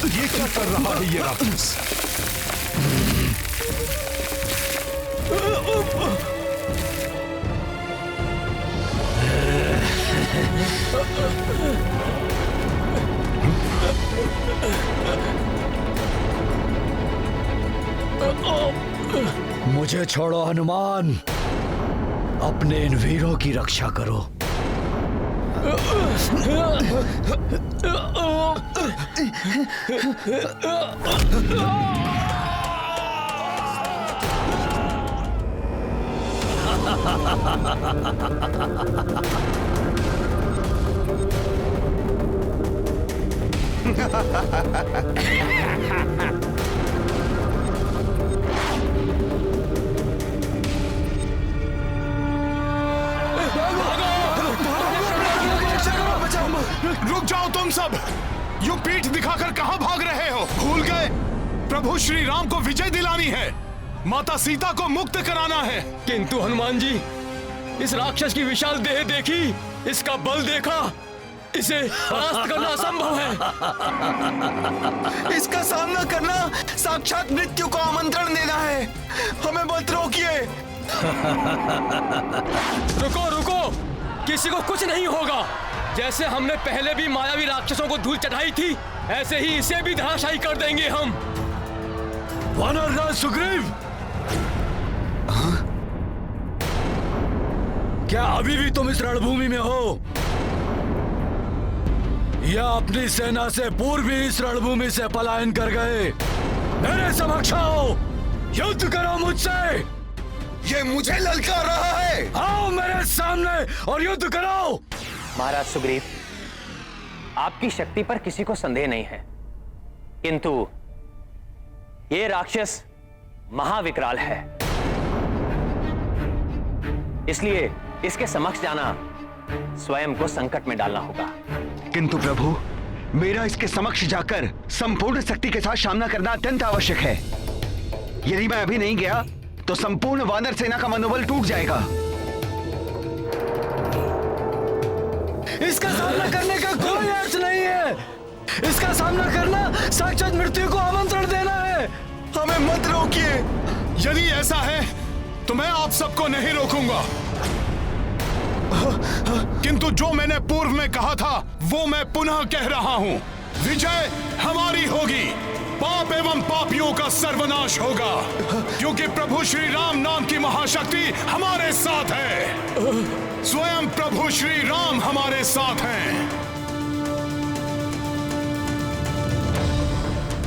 ये क्या कर रहा है ये राक्षस? मुझे छोड़ो हनुमान, अपने इन वीरों की रक्षा करो। रुक जाओ तुम सब! यूं पीठ दिखाकर कहां भाग रहे हो? भूल गए प्रभु श्री राम को विजय दिलानी है, माता सीता को मुक्त कराना है। किंतु हनुमान जी, इस राक्षस की विशाल देह देखी, इसका बल देखा, इसे परास्त करना असंभव है। इसका सामना करना साक्षात मृत्यु को आमंत्रण देना है। हमें मत रोकिए। रुको रुको, किसी को कुछ नहीं होगा। जैसे हमने पहले भी मायावी राक्षसों को धूल चढ़ाई थी, ऐसे ही इसे भी धराशायी कर देंगे हम। वानरराज सुग्रीव, क्या अभी भी तुम इस रणभूमि में हो, या अपनी सेना से पूर्व ही इस रणभूमि से पलायन कर गए? मेरे समक्ष आओ, युद्ध करो मुझसे। ये मुझे ललकार रहा है। आओ मेरे सामने और युद्ध करो। महाराज सुग्रीव, आपकी शक्ति पर किसी को संदेह नहीं है, किंतु ये राक्षस महाविकराल है, इसलिए इसके समक्ष जाना स्वयं को संकट में डालना होगा। किंतु प्रभु, मेरा इसके समक्ष जाकर संपूर्ण शक्ति के साथ सामना करना अत्यंत आवश्यक है। यदि मैं अभी नहीं गया तो संपूर्ण वानर सेना का मनोबल टूट जाएगा। इसका सामना करने का कोई अर्थ नहीं है। इसका सामना करना साक्षात मृत्यु को आमंत्रण देना है। हमें मत रोकिए। यदि ऐसा है तो मैं आप सबको नहीं रोकूंगा, किंतु जो मैंने पूर्व में कहा था वो मैं पुनः कह रहा हूं। विजय हमारी होगी, पाप एवं पापियों का सर्वनाश होगा, क्योंकि प्रभु श्री राम नाम की महाशक्ति हमारे साथ है। स्वयं प्रभु श्री राम हमारे साथ हैं।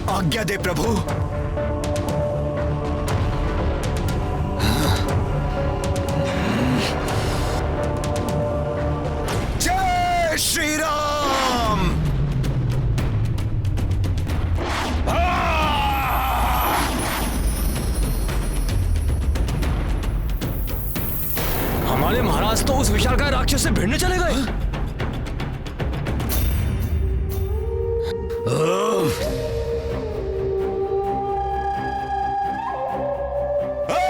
आज्ञा दे प्रभु। जय श्री राम। हमारे महाराज तो उस विशालकाय राक्षस से भिड़ने चले गए।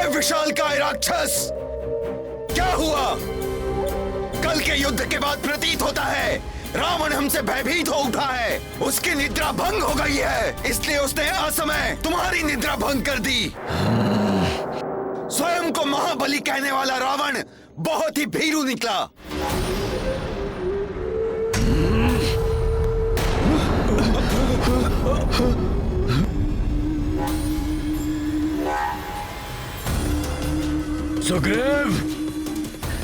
विशालकाय राक्षस, क्या हुआ? कल के युद्ध के बाद प्रतीत होता है रावण हमसे भयभीत हो उठा है। उसकी निद्रा भंग हो गई है, इसलिए उसने असमय तुम्हारी निद्रा भंग कर दी। स्वयं को महाबली कहने वाला रावण बहुत ही भीरू निकला। सुग्रीव,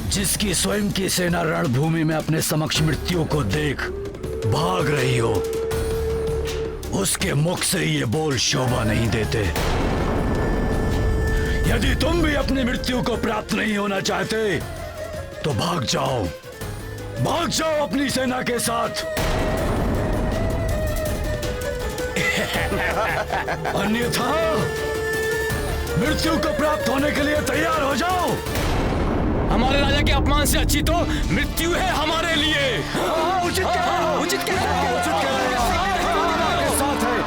जिसकी स्वयं की सेना रणभूमि में अपने समक्ष मृत्यु को देख भाग रही हो, उसके मुख से ये बोल शोभा नहीं देते। यदि तुम भी अपनी मृत्यु को प्राप्त नहीं होना चाहते तो भाग जाओ अपनी सेना के साथ। मृत्यु को प्राप्त होने के लिए तैयार हो जाओ। हमारे राजा के अपमान से अच्छी तो मृत्यु है हमारे लिए। उचित कह रहे हो, उचित कह रहे हो, उचित कह रहे हो। हमारे साथ है।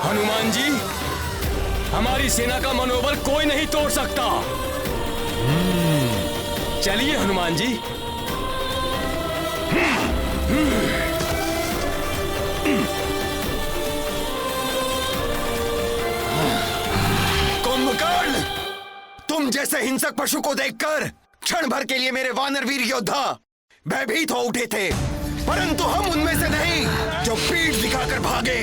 हनुमान जी, हमारी सेना का मनोबल कोई नहीं तोड़ सकता। चलिए हनुमान जी। कुंभकर्ण, तुम जैसे हिंसक पशु को देखकर क्षण भर के लिए मेरे वानरवीर योद्धा भयभीत हो उठे थे, परंतु हम उनमें से नहीं जो पीठ दिखाकर भागे।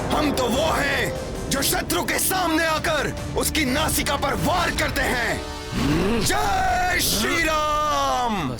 हम तो वो हैं जो शत्रु के सामने आकर उसकी नासिका पर वार करते हैं। जय श्री राम।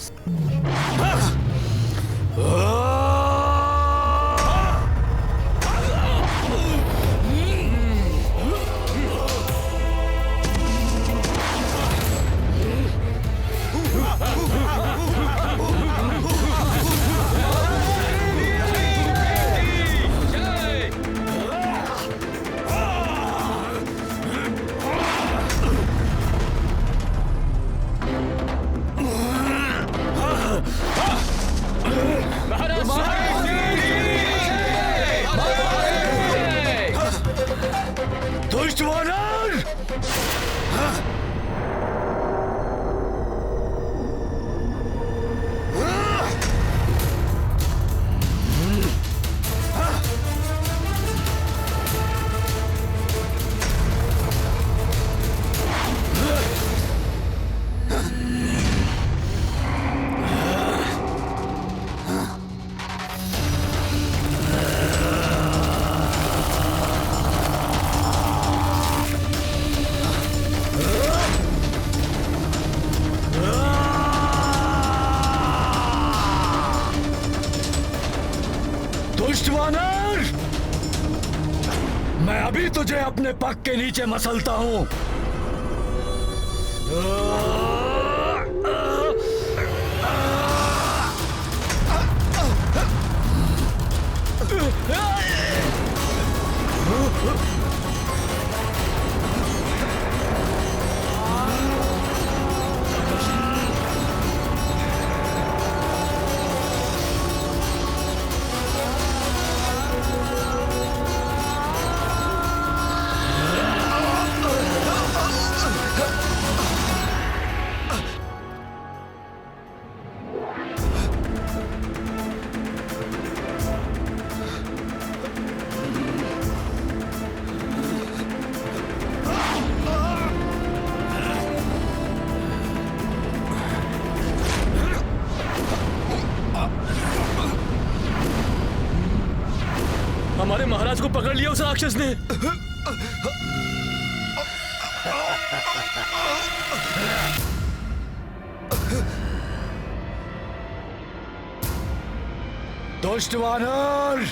दुष्ट वानर! दुष्ट वानर! मैं अभी तुझे अपने पग के नीचे मसलता हूं। हमारे महाराज को पकड़ लिया उस राक्षस ने। दुष्ट वानर!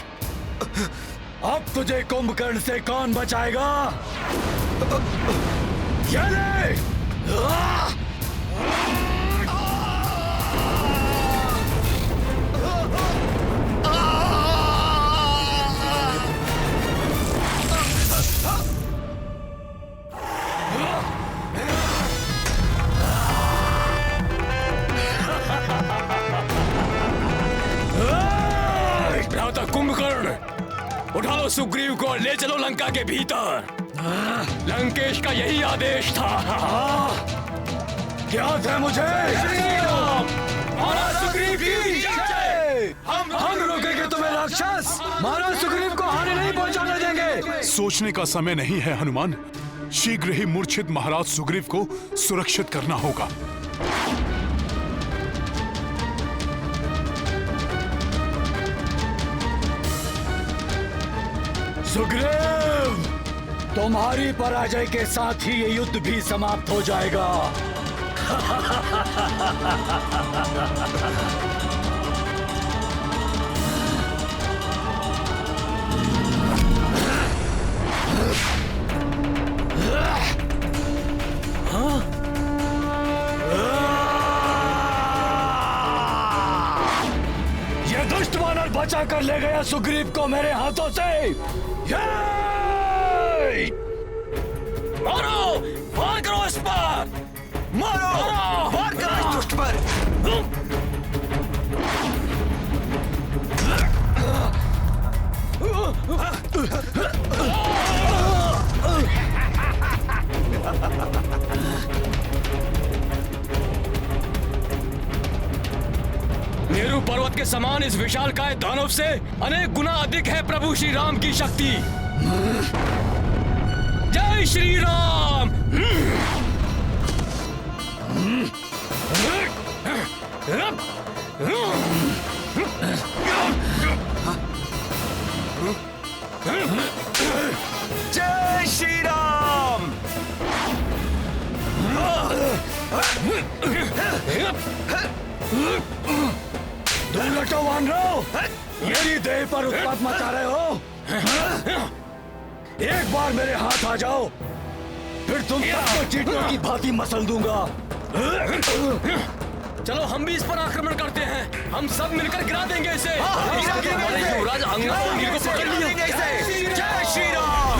अब तुझे कुंभकर्ण से कौन बचाएगा? ये ले! कुंभकर्ण, उठा लो सुग्रीव को और ले चलो लंका के भीतर। लंकेश का यही आदेश था। याद है मुझे। महाराज सुग्रीव की जय। हम रोकेंगे तुम्हें राक्षस। महाराज सुग्रीव को हानि नहीं पहुंचाने देंगे। सोचने का समय नहीं है हनुमान। शीघ्र ही मूर्छित महाराज सुग्रीव को सुरक्षित करना होगा। सुग्रीव, तुम्हारी पराजय के साथ ही ये युद्ध भी समाप्त हो जाएगा। ये दुष्ट वानर बचा कर ले गया सुग्रीव को मेरे हाथों से। ये! मारो, वार करो इस पर। मारो, वार करो इस दुष्ट पर। मेरू पर्वत के समान इस विशालकाय दानव से अनेक गुना अधिक है प्रभु श्री राम की शक्ति। जय श्री राम। जय श्री राम। दूर हटो वानरों, मेरी देह पर उत्पात मचा रहे हो। एक बार मेरे हाथ आ जाओ, फिर तुम सबको चींटियों की भांति मसल दूंगा। चलो हम भी इस पर आक्रमण करते हैं। हम सब मिलकर गिरा देंगे इसे। गिरा देंगे हमारे इसे। युवराज अंगद को पकड़ लिया। जय श्री राम।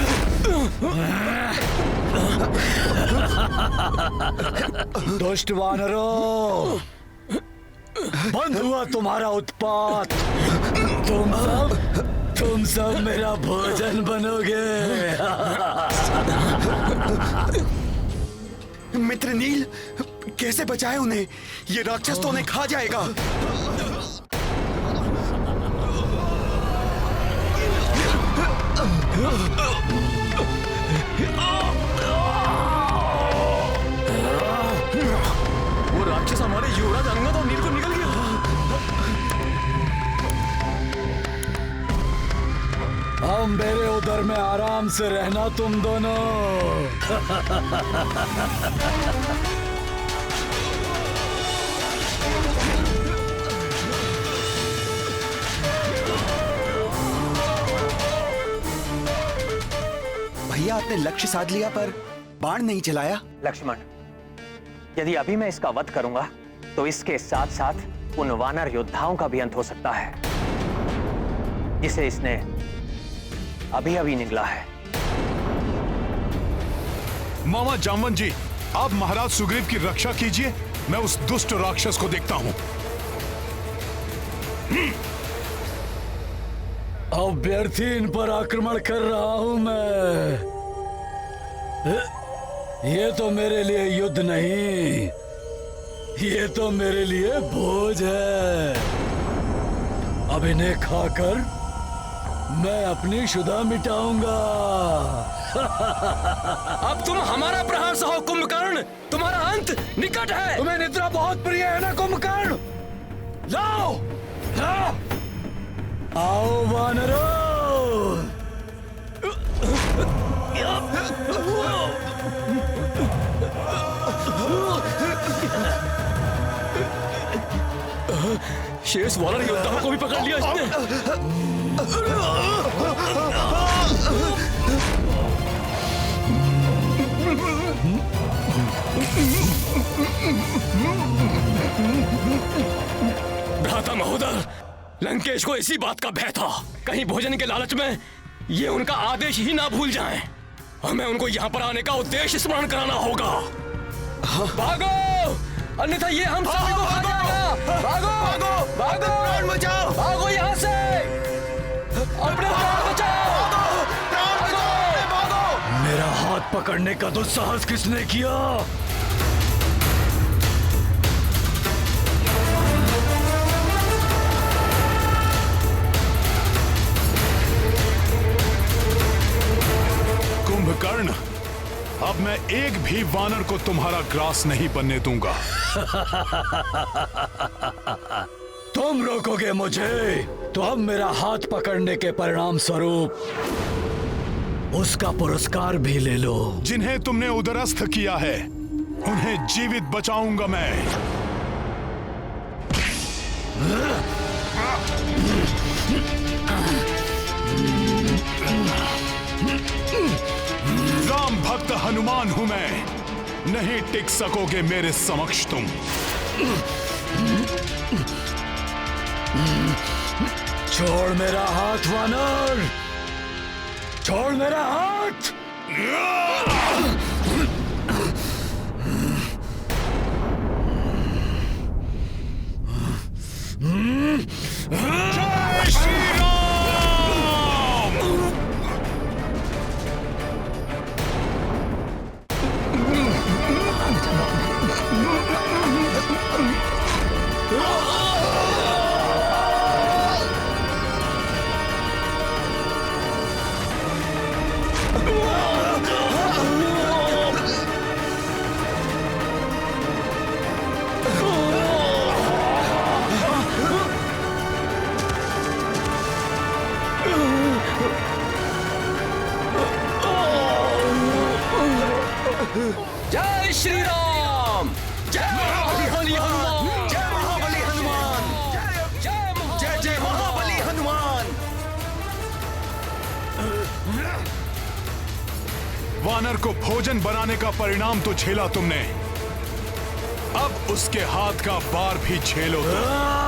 दुष्ट वानरों, बंद हुआ तुम्हारा उत्पात। तुम सब मेरा भोजन बनोगे। मित्र नील, कैसे बचाए उन्हें? ये राक्षस तो उन्हें खा जाएगा। वो राक्षस हमारे युवराज अंगद और नील को निकल गया। अब मेरे उदर में आराम से रहना तुम दोनों। भैया, आपने लक्ष्य साध लिया पर बाण नहीं चलाया। लक्ष्मण, यदि अभी मैं इसका वध करूंगा तो इसके साथ साथ उन वानर योद्धाओं का भी अंत हो सकता है जिसे इसने अभी अभी निगला है। मामा जामवन जी, आप महाराज सुग्रीव की रक्षा कीजिए, मैं उस दुष्ट राक्षस को देखता हूं। अब व्यर्थी इन पर आक्रमण कर रहा हूं मैं। ये तो मेरे लिए युद्ध नहीं, ये तो मेरे लिए भोज है। अब इन्हें खाकर मैं अपनी शुदा मिटाऊंगा। अब तुम हमारा प्रहार सहो कुंभकर्ण, तुम्हारा अंत निकट है। तुम्हें निद्रा बहुत प्रिय है ना कुंभकर्ण? लाओ, लाओ, आओ वानरों। शेष वानर योद्धाओं को भी पकड़ लिया इसने। भ्राता महोदय, लंकेश को इसी बात का भय था, कहीं भोजन के लालच में ये उनका आदेश ही ना भूल जाएं। हमें उनको यहाँ पर आने का उद्देश्य स्मरण कराना होगा। भागो, अन्यथा ये हम सभी को खा जाएगा। भागो, भागो, भागो, प्राण बचाओ, भागो यहाँ से, अपने प्राण बचाओ, प्राण बचाओ। मेरा हाथ पकड़ने का दुस्साहस किसने किया? कुंभकर्ण, अब मैं एक भी वानर को तुम्हारा ग्रास नहीं बनने दूंगा। तुम रोकोगे मुझे तो अब मेरा हाथ पकड़ने के परिणाम स्वरूप उसका पुरस्कार भी ले लो। जिन्हें तुमने उदरस्थ किया है उन्हें जीवित बचाऊंगा मैं। राम भक्त हनुमान हूं मैं, नहीं टिक सकोगे मेरे समक्ष तुम। छोड़ मेरा हाथ वानर, छोड़ मेरा हाथ। जय श्री राम। जय श्री राम। जय महाबली हनुमान। जय महाबली हनुमान। जय जय महाबली हनुमान। वानर को भोजन बनाने का परिणाम तो झेला तुमने, अब उसके हाथ का वार भी झेलो तुम।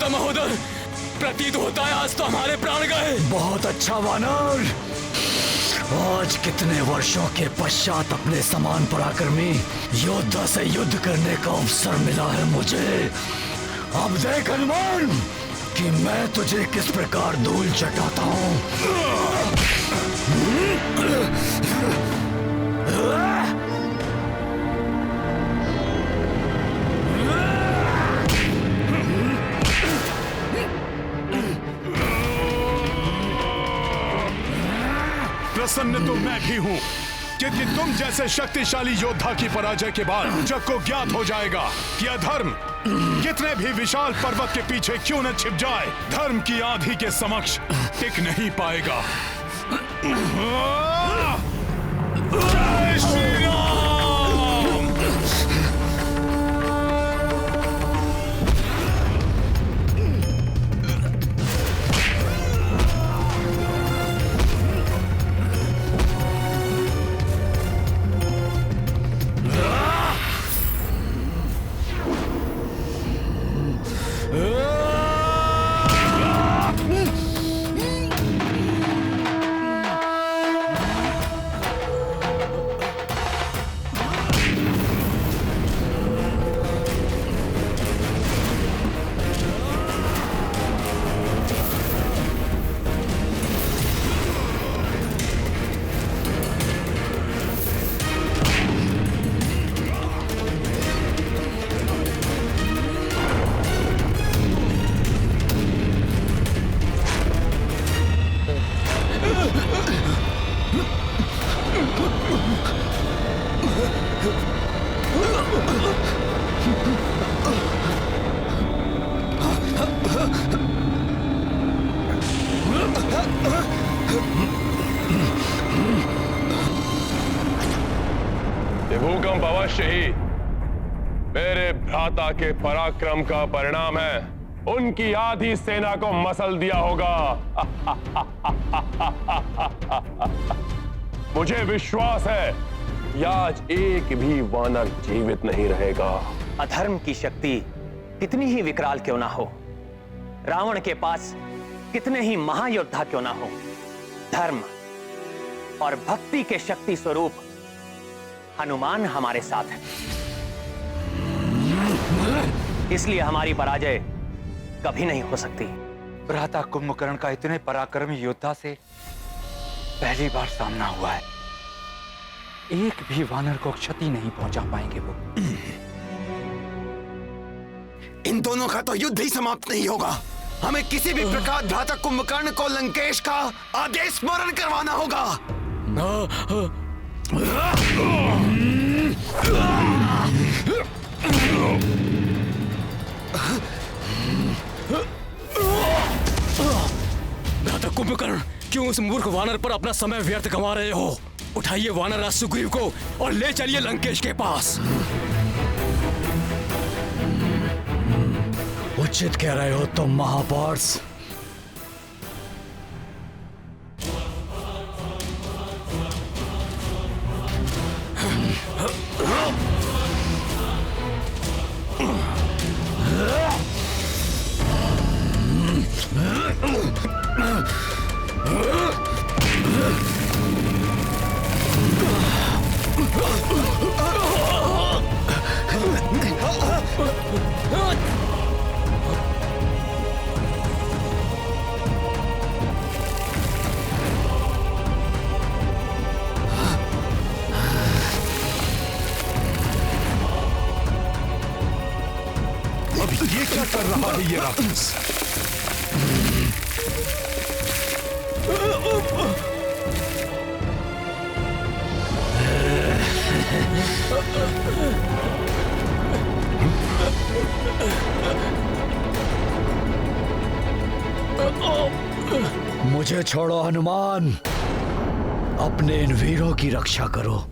महोदय, प्रतीत होता है आज तो हमारे प्राण गए। बहुत अच्छा वानर, आज कितने वर्षों के पश्चात अपने समान पराक्रमी योद्धा से युद्ध करने का अवसर मिला है मुझे। अब देख हनुमान कि मैं तुझे किस प्रकार धूल चटाता हूं। प्रसन्न तो मैं भी हूं, क्योंकि तुम जैसे शक्तिशाली योद्धा की पराजय के बाद जग को ज्ञात हो जाएगा कि अधर्म कितने भी विशाल पर्वत के पीछे क्यों न छिप जाए, धर्म की आंधी के समक्ष टिक नहीं पाएगा। जय श्री राम। भूकंप अवश्य ही मेरे भ्राता के पराक्रम का परिणाम है। उनकी आधी सेना को मसल दिया होगा। मुझे विश्वास है कि आज एक भी वानर जीवित नहीं रहेगा। अधर्म की शक्ति कितनी ही विकराल क्यों ना हो, रावण के पास कितने ही महायोद्धा क्यों ना हो, धर्म और भक्ति के शक्ति स्वरूप हनुमान हमारे साथ है। इसलिए हमारी पराजय कभी नहीं हो सकती। भ्राता कुंभकर्ण का इतने पराक्रमी योद्धा से पहली बार सामना हुआ है। एक भी वानर को क्षति नहीं पहुंचा पाएंगे वो। इन दोनों का तो युद्ध ही समाप्त नहीं होगा। हमें किसी भी प्रकार भ्राता कुंभकर्ण को लंकेश का आदेश स्मरण करवाना होगा। भ्राता कुंभकर्ण, क्यों उस मूर्ख वानर पर अपना समय व्यर्थ गंवा रहे हो? उठाइए वानर सुग्रीव को और ले चलिए लंकेश के पास। उचित कह रहे हो तुम महापार्स। ये क्या कर रहा है ये राक्षस? मुझे छोड़ो हनुमान, अपने इन वीरों की रक्षा करो।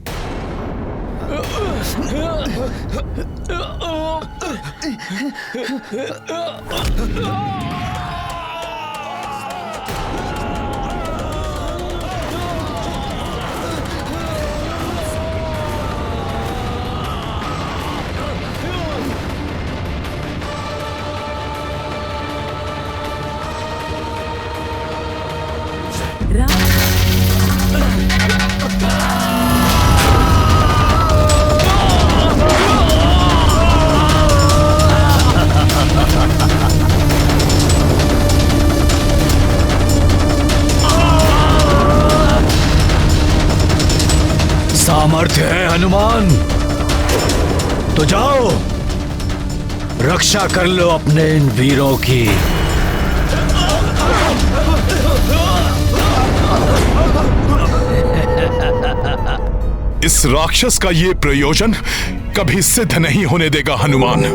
सामर्थ्य है हनुमान तो जाओ, रक्षा कर लो अपने इन वीरों की। इस राक्षस का ये प्रयोजन कभी सिद्ध नहीं होने देगा हनुमान।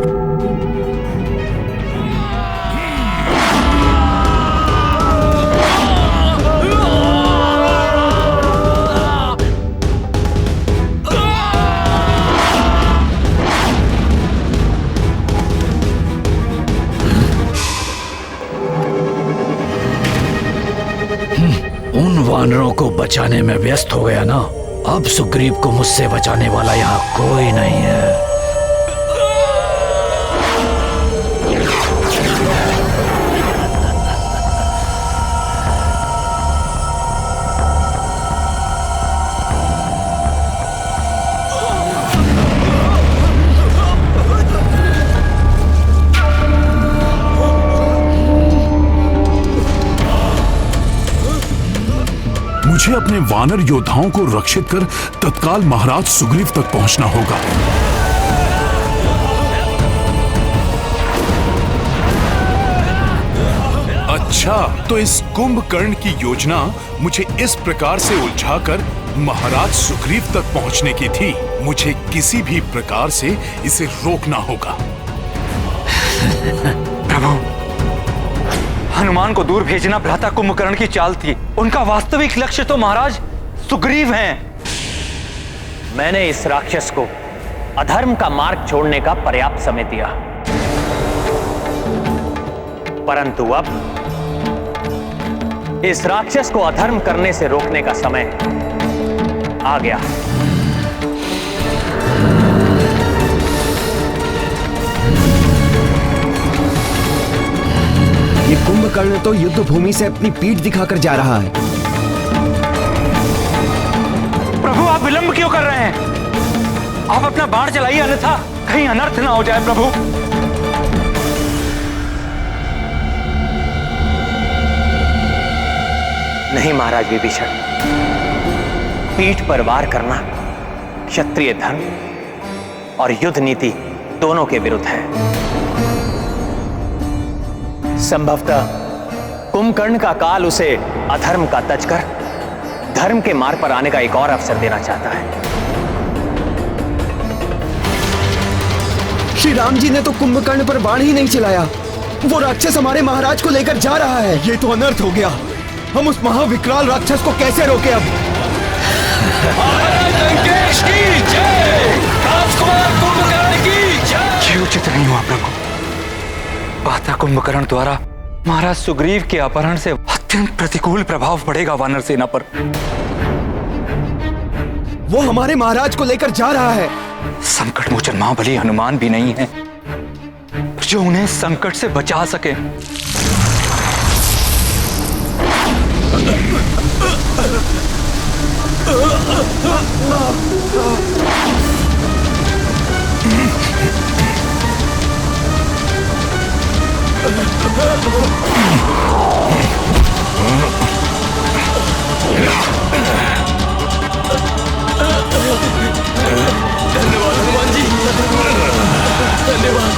उन वानरों को बचाने में व्यस्त हो गया ना, अब सुग्रीव को मुझसे बचाने वाला यहाँ कोई नहीं है। मुझे अपने वानर योद्धाओं को रक्षित कर तत्काल महाराज सुग्रीव तक पहुंचना होगा। अच्छा, तो इस कुंभकर्ण की योजना मुझे इस प्रकार से उलझाकर महाराज सुग्रीव तक पहुंचने की थी। मुझे किसी भी प्रकार से इसे रोकना होगा। प्रभु, हनुमान को दूर भेजना भ्राता कुंभकर्ण की चाल थी। उनका वास्तविक लक्ष्य तो महाराज सुग्रीव हैं। मैंने इस राक्षस को अधर्म का मार्ग छोड़ने का पर्याप्त समय दिया, परंतु अब इस राक्षस को अधर्म करने से रोकने का समय आ गया। ये कुंभकर्ण तो युद्ध भूमि से अपनी पीठ दिखाकर जा रहा है। प्रभु, आप विलंब क्यों कर रहे हैं? आप अपना बाण चलाइए, अन्यथा कहीं अनर्थ ना हो जाए। प्रभु, नहीं महाराज विभीषण, पीठ पर वार करना क्षत्रिय धर्म और युद्ध नीति दोनों के विरुद्ध है। संभवतः कुंभकर्ण का काल उसे अधर्म का तज कर धर्म के मार्ग पर आने का एक और अवसर देना चाहता है। श्री राम जी ने तो कुंभकर्ण पर बाण ही नहीं चलाया, वो राक्षस हमारे महाराज को लेकर जा रहा है। ये तो अनर्थ हो गया। हम उस महाविकराल राक्षस को कैसे रोके अब? लंकेश की जय, राजकुमार कुंभकर्ण की जय। ये उचित नहीं हुआ प्रभु। माता कुंभकर्ण द्वारा महाराज सुग्रीव के अपहरण से अत्यंत प्रतिकूल प्रभाव पड़ेगा वानर सेना पर। वो हमारे महाराज को लेकर जा रहा है। संकट मोचन महाबली हनुमान भी नहीं है जो उन्हें संकट से बचा सके। धन्यवाद हनुमान जी, धन्यवाद।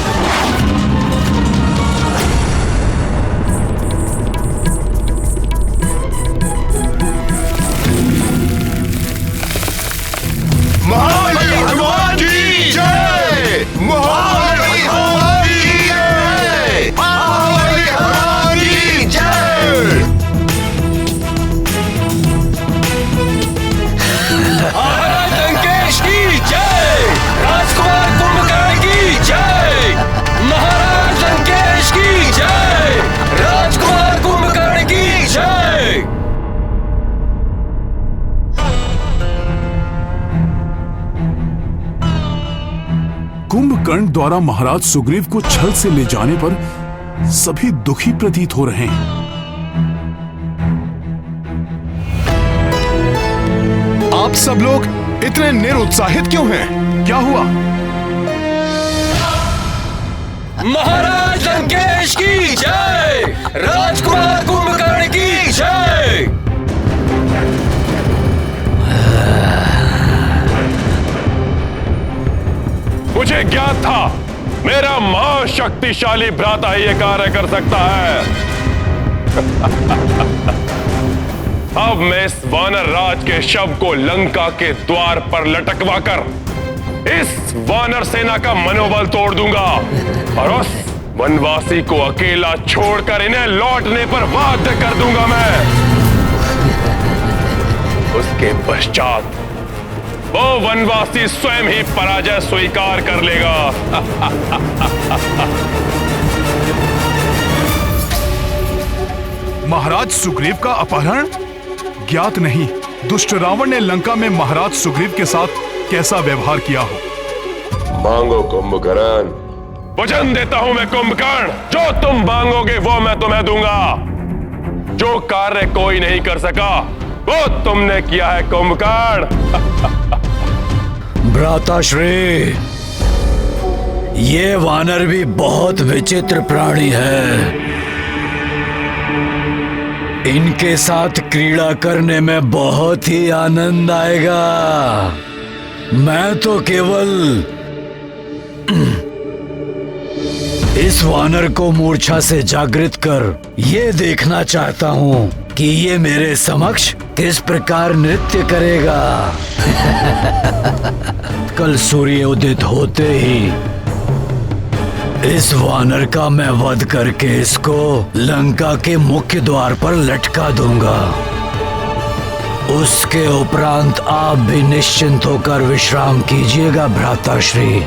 महाबली हनुमान की जय, महाबली हनुमान की जय, महाबली हनुमान की जय। महाराज लंकेश की जय, राजकुमार कुंभकर्ण की जय। महाराज लंकेश की जय, राजकुमार कुंभकर्ण की जय। कुंभकर्ण द्वारा महाराज सुग्रीव को छल से ले जाने पर सभी दुखी प्रतीत हो रहे हैं। आप सब लोग इतने निरुत्साहित क्यों हैं? क्या हुआ? महाराज लंकेश की जय, राजकुमार कुंभकर्ण की जय। मुझे ज्ञात था मेरा महाशक्तिशाली भ्राता ही ये कार्य कर सकता है। अब मैं इस वानर राज के शव को लंका के द्वार पर लटकवा कर इस वानर सेना का मनोबल तोड़ दूंगा और उस वनवासी को अकेला छोड़कर इन्हें लौटने पर बाध्य कर दूंगा मैं। उसके पश्चात वो वनवासी स्वयं ही पराजय स्वीकार कर लेगा। महाराज सुग्रीव का अपहरण? ज्ञात नहीं दुष्ट रावण ने लंका में महाराज सुग्रीव के साथ कैसा व्यवहार किया हो। मांगो कुंभकर्ण, वचन देता हूं मैं कुंभकर्ण, जो तुम मांगोगे वो मैं तुम्हें दूंगा। जो कार्य कोई नहीं कर सका वो तुमने किया है कुंभकर्ण। भ्राताश्री, ये वानर भी बहुत विचित्र प्राणी है। इनके साथ क्रीड़ा करने में बहुत ही आनंद आएगा। मैं तो केवल इस वानर को मूर्छा से जागृत कर ये देखना चाहता हूँ कि ये मेरे समक्ष किस प्रकार नृत्य करेगा। कल सूर्य उदित होते ही इस वानर का मैं वध करके इसको लंका के मुख्य द्वार पर लटका दूंगा। उसके उपरांत आप भी निश्चिंत होकर विश्राम कीजिएगा भ्राताश्री,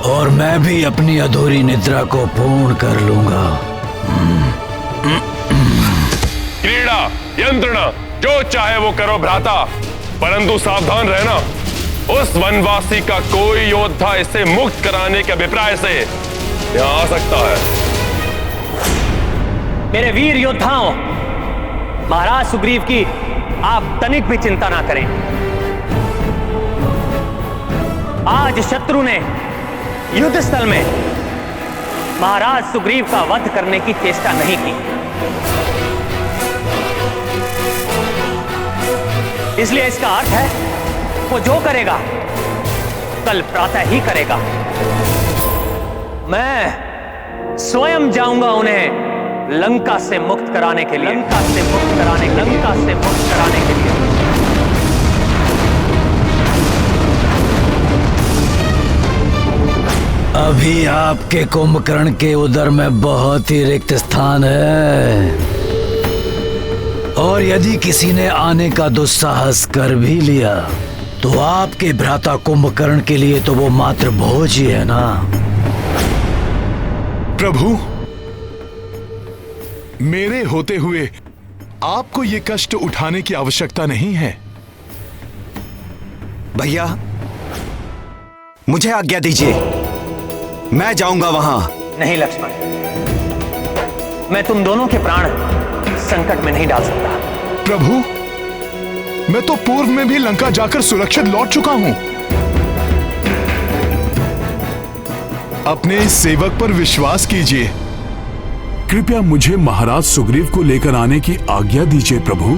और मैं भी अपनी अधूरी निद्रा को पूर्ण कर लूंगा। क्रीड़ा यंत्रणा जो चाहे वो करो भ्राता, परंतु सावधान रहना, उस वनवासी का कोई योद्धा इसे मुक्त कराने के अभिप्राय से यहाँ आ सकता है। मेरे वीर योद्धाओं, महाराज सुग्रीव की आप तनिक भी चिंता ना करें। आज शत्रु ने युद्ध स्थल में महाराज सुग्रीव का वध करने की चेष्टा नहीं की। इसलिए इसका अर्थ है वो जो करेगा कल प्रातः ही करेगा। मैं स्वयं जाऊंगा उन्हें लंका से मुक्त कराने के लिए, लंका से मुक्त कराने के लिए। अभी आपके कुंभकर्ण के उदर में बहुत ही रिक्त स्थान है, और यदि किसी ने आने का दुस्साहस कर भी लिया तो आपके भ्राता कुंभकर्ण के लिए तो वो मात्र भोज ही है ना। प्रभु, मेरे होते हुए आपको ये कष्ट उठाने की आवश्यकता नहीं है। भैया, मुझे आज्ञा दीजिए, मैं जाऊंगा वहां। नहीं लक्ष्मण, मैं तुम दोनों के प्राण संकट में नहीं डाल सकता। प्रभु, मैं तो पूर्व में भी लंका जाकर सुरक्षित लौट चुका हूं। अपने इस सेवक पर विश्वास कीजिए। कृपया मुझे महाराज सुग्रीव को लेकर आने की आज्ञा दीजिए प्रभु।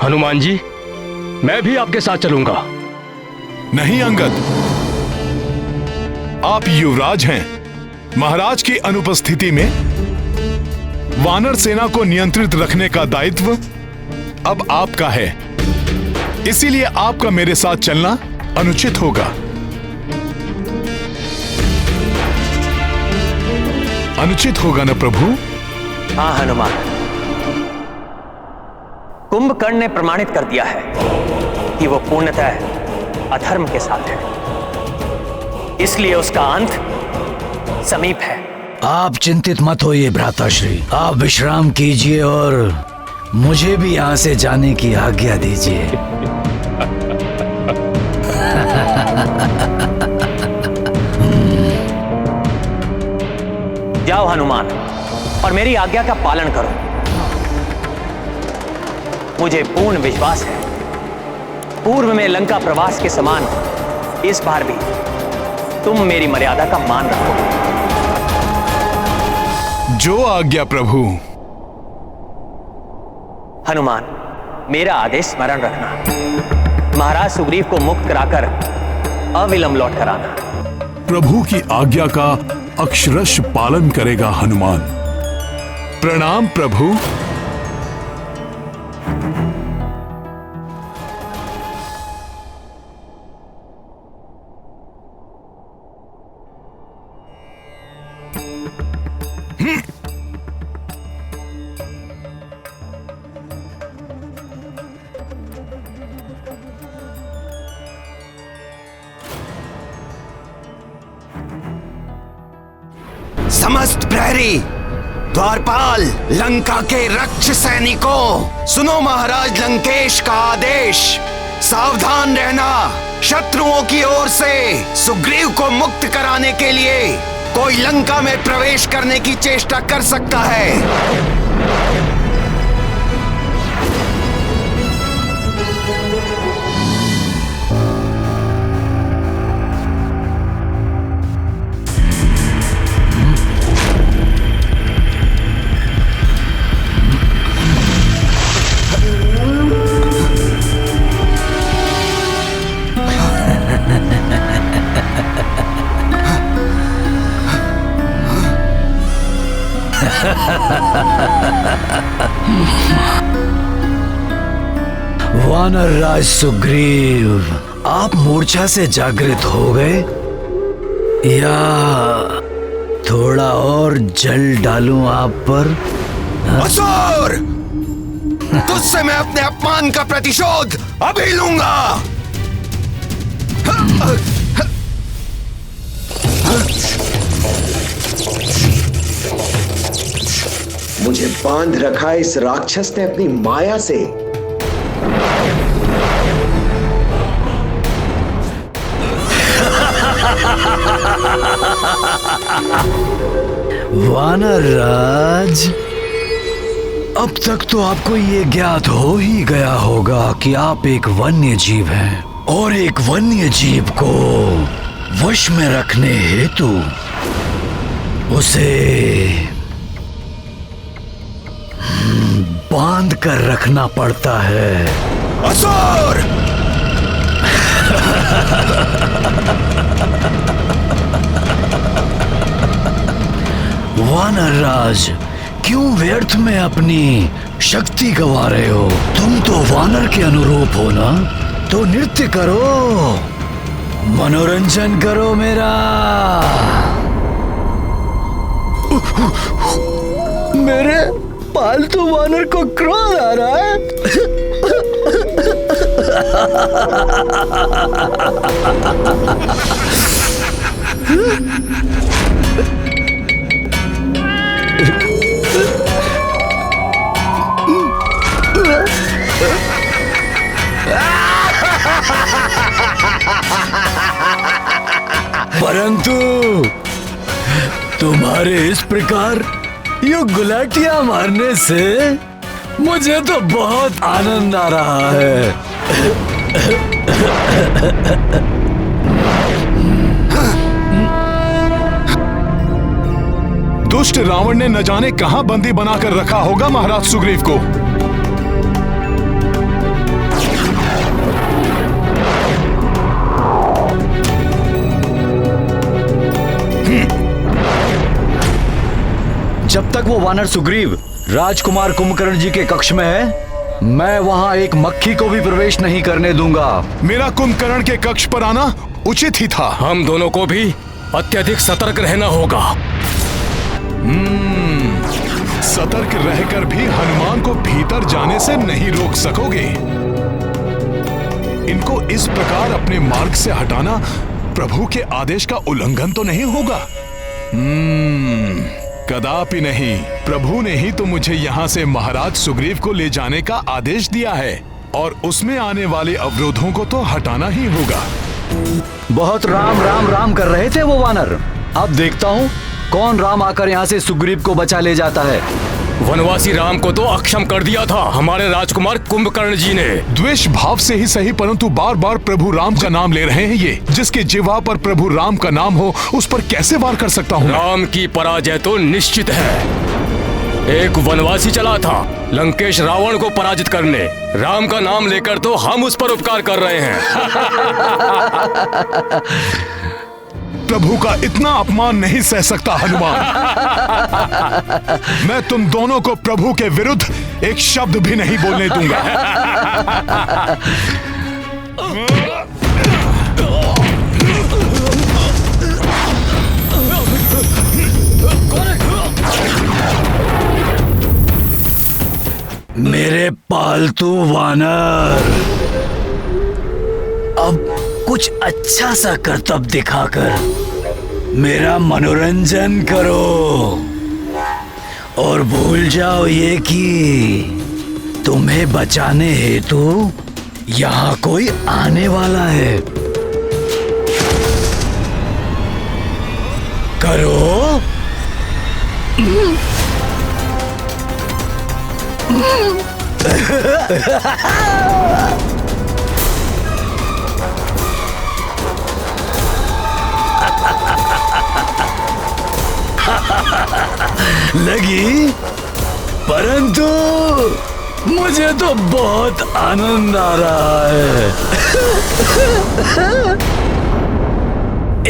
हनुमान जी, मैं भी आपके साथ चलूंगा। नहीं अंगद, आप युवराज हैं। महाराज की अनुपस्थिति में वानर सेना को नियंत्रित रखने का दायित्व अब आपका है, इसीलिए आपका मेरे साथ चलना अनुचित होगा। अनुचित होगा ना प्रभु? हाँ हनुमान, कुंभकर्ण ने प्रमाणित कर दिया है कि वो पूर्णतः अधर्म के साथ है, इसलिए उसका अंत समीप है। आप चिंतित मत होइए भ्राताश्री, आप विश्राम कीजिए और मुझे भी यहां से जाने की आज्ञा दीजिए। जाओ हनुमान, और मेरी आज्ञा का पालन करो। मुझे पूर्ण विश्वास है पूर्व में लंका प्रवास के समान इस बार भी तुम मेरी मर्यादा का मान रखोगे। जो आज्ञा प्रभु। हनुमान, मेरा आदेश स्मरण रखना। महाराज सुग्रीव को मुक्त कराकर अविलंब लौट कर आना। प्रभु की आज्ञा का अक्षरश पालन करेगा हनुमान। प्रणाम प्रभु। समस्त प्रहरी, द्वारपाल, लंका के रक्ष सैनिकों, सुनो महाराज लंकेश का आदेश। सावधान रहना, शत्रुओं की ओर से सुग्रीव को मुक्त कराने के लिए कोई लंका में प्रवेश करने की चेष्टा कर सकता है। वानर राज सुग्रीव, आप मूर्छा से जागृत हो गए, या थोड़ा और जल डालूं आप पर? असुर! तुझसे मैं अपने अपमान का प्रतिशोध अभी लूंगा। मुझे बांध रखा है इस राक्षस ने अपनी माया से। वानर राज, अब तक तो आपको ये ज्ञात हो ही गया होगा कि आप एक वन्य जीव हैं, और एक वन्य जीव को वश में रखने हेतु उसे बांध कर रखना पड़ता है। असुर! वानर राज, क्यों व्यर्थ में अपनी शक्ति गवा रहे हो? तुम तो वानर के अनुरूप हो ना, तो नृत्य करो, मनोरंजन करो मेरा। मेरे पालतू वानर को क्रोध आ रहा है। परंतु तुम्हारे इस प्रकार ये गुलाटियां मारने से मुझे तो बहुत आनंद आ रहा है। दुष्ट रावण ने न जाने कहां बंदी बनाकर रखा होगा महाराज सुग्रीव को। जब तक वो वानर सुग्रीव राजकुमार कुंभकर्ण जी के कक्ष में है, मैं वहां एक मक्खी को भी प्रवेश नहीं करने दूंगा। मेरा कुंभकर्ण के कक्ष पर आना उचित ही था। हम दोनों को भी अत्यधिक सतर्क रहना होगा। सतर्क रहकर भी हनुमान को भीतर जाने से नहीं रोक सकोगे। इनको इस प्रकार अपने मार्ग से हटाना प्रभु के आदेश का उल्लंघन तो नहीं होगा? कदापि नहीं। प्रभु ने ही तो मुझे यहाँ से महाराज सुग्रीव को ले जाने का आदेश दिया है और उसमें आने वाले अवरोधों को तो हटाना ही होगा। बहुत राम राम राम कर रहे थे वो वानर। अब देखता हूँ कौन राम आकर यहाँ से सुग्रीव को बचा ले जाता है। वनवासी राम को तो अक्षम कर दिया था हमारे राजकुमार कुंभकर्ण जी ने। द्वेष भाव से ही सही, परंतु बार बार प्रभु राम का नाम ले रहे हैं। ये जिसके जिह्वा पर प्रभु राम का नाम हो, उस पर कैसे वार कर सकता हूँ? राम की पराजय तो निश्चित है। एक वनवासी चला था लंकेश रावण को पराजित करने। राम का नाम लेकर तो हम उस पर उपकार कर रहे हैं। प्रभु का इतना अपमान नहीं सह सकता हनुमान। मैं तुम दोनों को प्रभु के विरुद्ध एक शब्द भी नहीं बोलने दूंगा। मेरे पालतू वानर, अब कुछ अच्छा सा करतब दिखाकर मेरा मनोरंजन करो और भूल जाओ ये कि तुम्हें बचाने हेतु यहाँ कोई आने वाला है। करो। लगी, परंतु मुझे तो बहुत आनंद आ रहा है।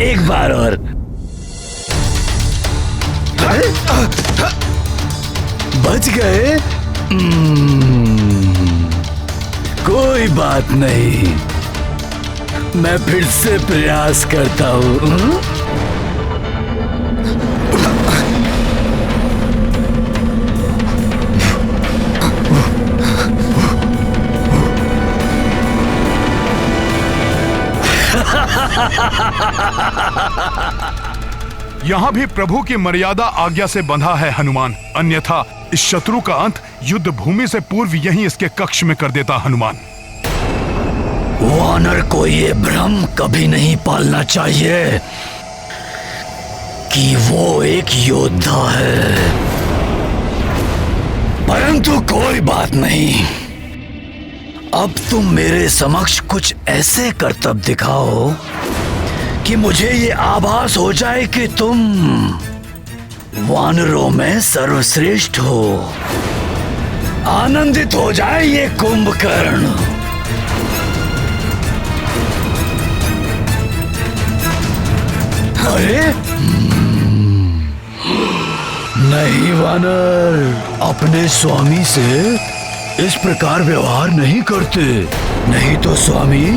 एक बार और। बच गए? कोई बात नहीं, मैं फिर से प्रयास करता हूँ। यहाँ भी प्रभु की मर्यादा आज्ञा से बंधा है हनुमान, अन्यथा इस शत्रु का अंत युद्ध भूमि से पूर्व यहीं इसके कक्ष में कर देता हनुमान। वानर को ये भ्रम कभी नहीं पालना चाहिए कि वो एक योद्धा है, परंतु कोई बात नहीं। अब तुम मेरे समक्ष कुछ ऐसे करतब दिखाओ कि मुझे ये आभास हो जाए कि तुम वानरों में सर्वश्रेष्ठ हो। आनंदित हो जाए ये कुंभकर्ण अरे नहीं वानर, अपने स्वामी से इस प्रकार व्यवहार नहीं करते, नहीं तो स्वामी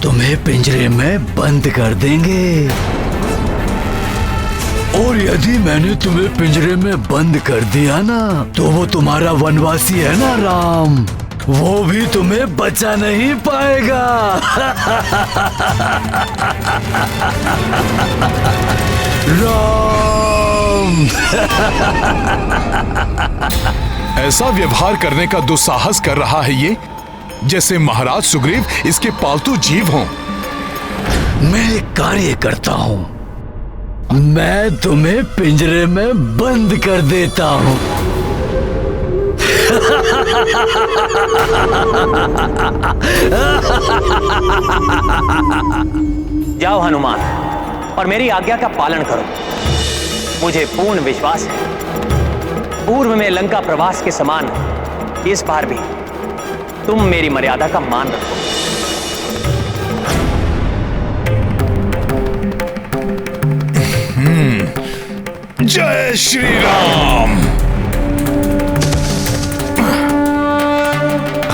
तुम्हें पिंजरे में बंद कर देंगे। और यदि मैंने तुम्हें पिंजरे में बंद कर दिया ना, तो वो तुम्हारा वनवासी है ना राम, वो भी तुम्हें बचा नहीं पाएगा। राम। ऐसा व्यवहार करने का दुस्साहस कर रहा है ये, जैसे महाराज सुग्रीव इसके पालतू जीव हों। मैं एक कार्य करता हूँ, मैं तुम्हें पिंजरे में बंद कर देता हूँ। जाओ हनुमान, और मेरी आज्ञा का पालन करो। मुझे पूर्ण विश्वास है, पूर्व में लंका प्रवास के समान इस बार भी तुम मेरी मर्यादा का मान रखो। जय श्री राम।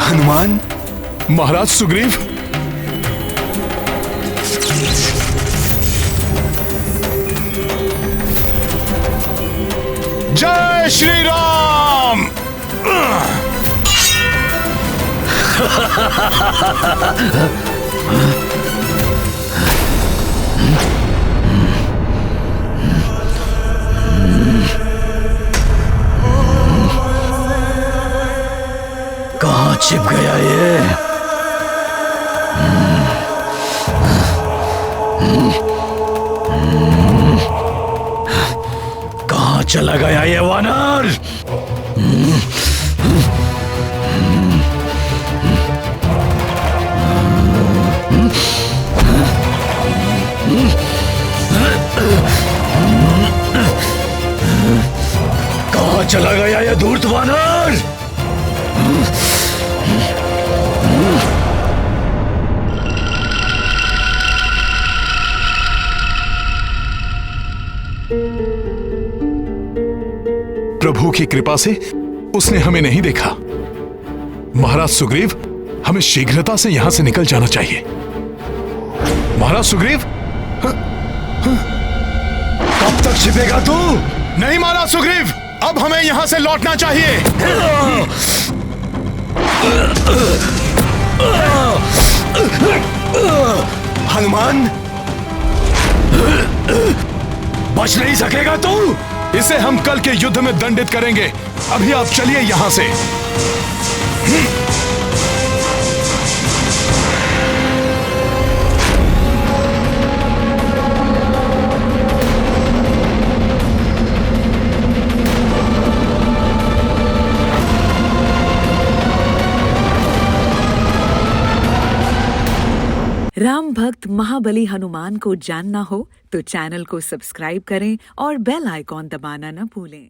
हनुमान, महाराज सुग्रीव, जय श्री राम। कहाँ छिप गया ये? कहाँ चला गया ये वानर? कहाँ चला गया ये धूर्त वानर? प्रभु की कृपा से उसने हमें नहीं देखा। महाराज सुग्रीव, हमें शीघ्रता से यहां से निकल जाना चाहिए। महाराज सुग्रीव, कब तक छिपेगा तू? नहीं महाराज सुग्रीव, अब हमें यहां से लौटना चाहिए। हनुमान, बच नहीं सकेगा तू। इसे हम कल के युद्ध में दंडित करेंगे। अभी आप चलिए यहां से। राम भक्त महाबली हनुमान को जानना हो तो चैनल को सब्सक्राइब करें और बेल आइकॉन दबाना न भूलें।